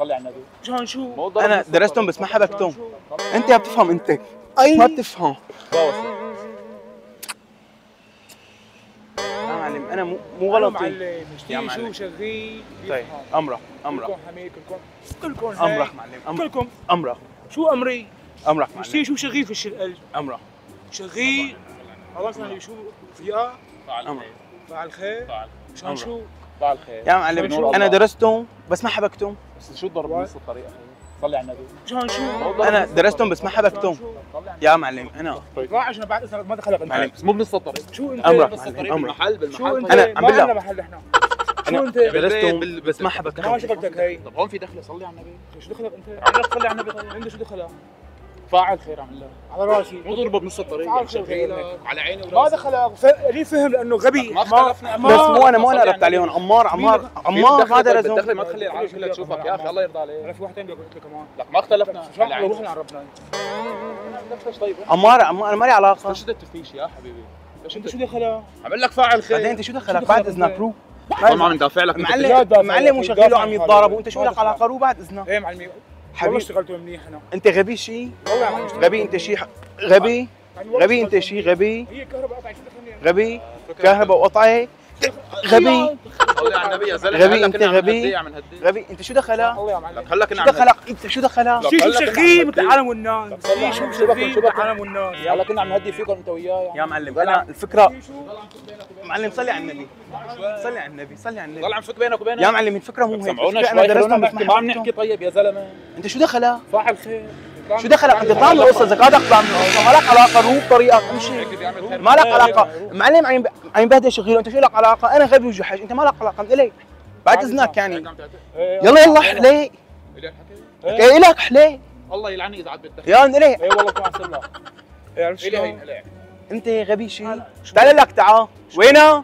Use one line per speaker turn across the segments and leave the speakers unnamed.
صلي على النبي.
مشان شو؟
انا درستهم بس ما حبكتهم. انت يا بتفهم انت ما بتفهم. يا معلم انا مو غلطي
معلم
يا
اشتري شو
معلم.
شغيل.
طيب امرك
كلكم حميد كلكم
امرك معلم
كلكم
امرك
شو امري؟
امرك
اشتري
معلم
شو شغيل في الشغل
امرك
شغيل. خلاص يعني شو فيها؟
امرك
فعل خير مشان
أمرك.
شو؟
فعل خير.
يا معلم انا درستهم بس ما حبكتهم.
بس شو ضرب بنص الطريق اخي؟ صلي على النبي.
مشان شو؟
انا درستهم بس ما حبكتهم. يا معلم انا
ما عشان بعد اذنك ما دخلك انت.
معلم
بس مو بنص الطريق.
شو انت؟
امرك
بنص
معلم
الطريق
امرك
بالمحل
شو انت؟
أنا عم
ما
بالله.
عندنا محل احنا. شو انت؟
درستهم بس ما حبكتهم.
ما شغلتك هي.
طب هون في دخله صلي على النبي.
شو دخلك انت؟ عندك صلي على النبي طيب عنده شو دخلها؟
فاعل خير عم الله.
على راسي
مو ضربه بنص الطريق
فعل
يعني
خير
شغيلك على عيني وراسي.
ما دخل ليه فهم لانه غبي
ما اختلفنا.
بس مو انا قربت عليهم. عمار ما درسهم.
الدخله ما تخلي العالم كلها تشوفك يا اخي الله يرضى عليك.
انا في واحد ثاني قلت له كمان
لك ما اختلفنا.
شو روحنا على ربنا.
نفس طيب.
عمار انا ما لي علاقه.
ليش بدك تفتيش يا حبيبي؟ ليش
انت شو دخلها؟
عم اقول لك فاعل خير.
بعدين انت شو دخلك بعد اذنك رو؟
ما عم ندافع لك.
معلم وشغيله عم يتضاربوا وانت شو لك علاقه رو بعد اذنك؟
ايه معلمي والله
حبيبي
اشتغلتوا منيح انا
انت غبي شيء
والله يا معلم
غبي انت شيء غبي غبي انت شيء غبي
هي كهرباء قطعت شو دخلني
غبي كهرباء وقطعه غبي
صلي على النبي يا زلمه.
غبي انت غبي غبي انت شو دخلها؟
الله يا معلم
هلا
شو
كنا
دخلك انت شو دخلها؟
شو شغيل مثل العالم والناس شو شغيل مثل العالم والناس
هلا كنا عم نهدي فيكم انت وياه
يا معلم انا الفكره معلم صلي على النبي صلي على النبي صلي على
ضل
النبي
عم فك بينك وبينه.
يا معلم الفكره مو هيك
سمعونا
الفكرة
شوي
انا درستهم بس
ما عم نحكي.
حبكتهم.
طيب يا زلمه
انت شو دخلها؟
فاعل خير
شو دخلك انت طعم القصه اذا قاعد اطلع من القصه ما لك علاقه رو بطريقك امشي ما لك علاقه معلم عم يبهدل شغيله انت شو لك علاقه؟ انا غبي وجحش انت ما لك علاقه الي بعد اذنك يعني يلا حلي حكي لك حلي
الله يلعني اذا عاد بتدخل.
يا الي
اي والله كمان صلى عرفت
الي
شلون؟
هي
انت غبي شيء تعال لك تعال وينها؟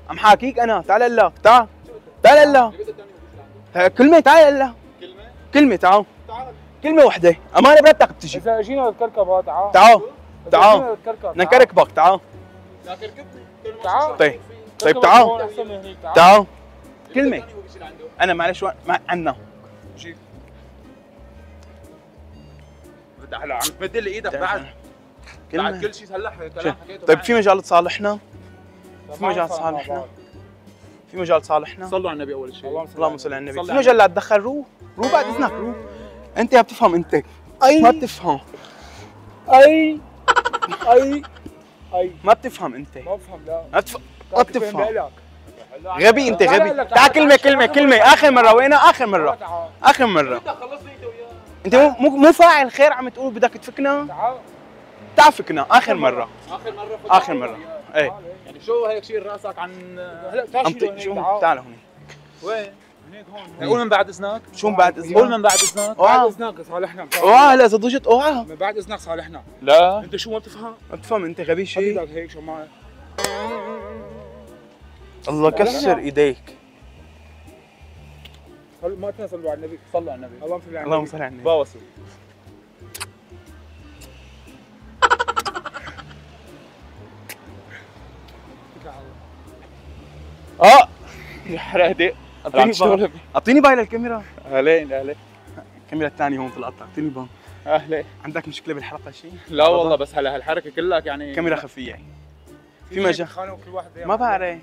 عم حاكيك انا تعال لك تعال لك كلمه تعال لك كلمه تعال كلمه وحده امانه برتك بتجي
اذا اجينا الكركبه تعال
تعال نكركبك تعال
تعال
طيب
كركبة
تعال
هون أحسن من هنيك،
تعال كلمه انا معلش ما عنا
جيب.
هلا عم تمد لي ايدك بعد. بعد
كلمه
كل شيء هلا كلام حكيته.
طيب في مجال تصالحنا في مجال تصالحنا في مجال تصالحنا
صلوا على النبي اول شيء.
اللهم صل على النبي
صلي
في
على
مجال لا تدخل رو بعد اذنك رو انت يا بتفهم انت ما بتفهم
اي
ما بتفهم انت
ما بفهم لا
ما بتفهم
لك
غبي انت
لا،
غبي
لا،
تعال كلمه اخر مره وينها اخر مره
خلصني انت وياه.
انت مو فاعل خير عم تقول بدك تفكنا
تعال
تعال فكنا اخر مره اخر مره ايه
يعني شو هيك شيل راسك عن
هلا
عم
تعال
شو تعال هون
وين؟
هنيك هون
قول من بعد اذنك.
شو من بعد اذنك
قول من بعد اذنك.
بعد اذنك صالحنا
هلا اذا ضجت
من بعد اذنك صالحنا
لا
انت شو ما بتفهم؟
ما بتفهم انت غبي شيء
حبيبك هيك شو ما
الله كسر ايديك
ما تنسلوا على النبي
صلوا على النبي.
اللهم صل على
اللهم
النبي
صل على النبي
باوسوا.
يا حرادي
اعطيني
اعطيني باي للكاميرا
اهلين اهلين.
الكاميرا الثانيه هون في القطع اعطيني باي
اهلين.
عندك مشكله بالحلقه شيء؟
لا والله بس هلا هالحركه كلك يعني
كاميرا خفيه في مجال
كل واحد
ما بعرف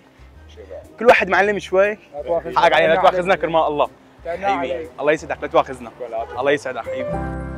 كل واحد معلم شوي حقك علينا لا تواخذنا كرمال الله حبيبي الله يسعدك لا تواخذنا الله يسعدك حبيبي